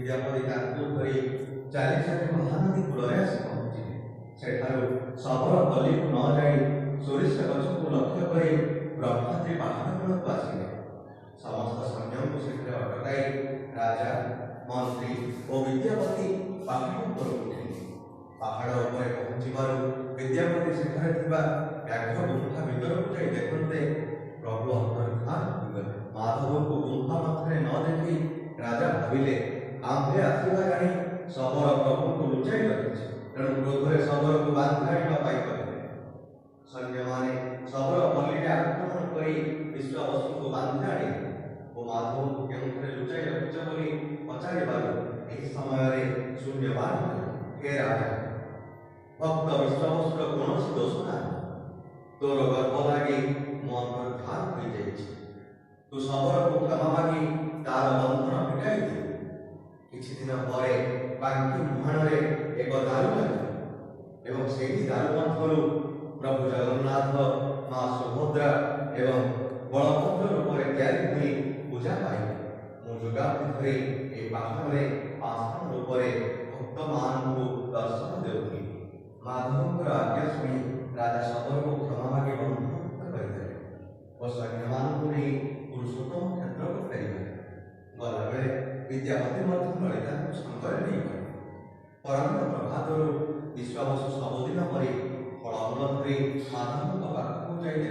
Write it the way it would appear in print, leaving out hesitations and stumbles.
विद्यापति धरी चालीस महानदी कूल आसी पहुंचे सेठार शबर पल्ली को न जाई सोरिष गछ को लक्ष्य कर ब्रह्माद्री पहाड़ कूल आसिले समस्त संयम को सेठे अटकाई राजा मंत्री और विद्यापति पहाड़ पर उठिले पहाड़ उपर पहुंचबार विद्यापति सेठार व्याघ्र गुंफा भीतर को जाई देखते प्रभु अंतर्धान होगले माधव को गुंफा मध्य न देखी राजा भाविले आंभे आसवा जानी शबर प्रभु को लुचाई रखिছে तेणु क्रोधरे शबर को बांधी कहले सैन्य माने शबर पल्ली आक्रमण कर विश्वावसु को बांधी आनी और माधव को केउठे लुचाई रखिछ बोली पचारिबार एही समय शून्यवान हे राजा भक्त विश्वावसुर कौन दोष ना तोर गर्भ लगी मो अंतर्धान हो जाइए तू शबर को क्षमा मागी तार बंधन फिटाई दे किछि दिन परे बांकी मुहाणरे एक दारू लगे एवं सेही दारू मध्यरु प्रभु जगन्नाथ मां सुभद्रा एवं बलभद्र रूप तैयारी हुई पूजा पाइले मु जुगापी धरी ए पहाड़े आस्थान रूप भक्त मान को दर्शन देउथि माधवଙ୍କର आज्ञा शुणी राजा शबर को क्षमा मागी बंधन करदेले और सैन्यମାନଙ୍କୁ नहीं पुरुषोत्तम क्षेत्र को फेरिले गला बेले विद्यापति ललिता संगरे नहीं गले परंतु प्रभातर विश्वावसु सबुदिन परी फलमूल धरी माधव पाखक जाई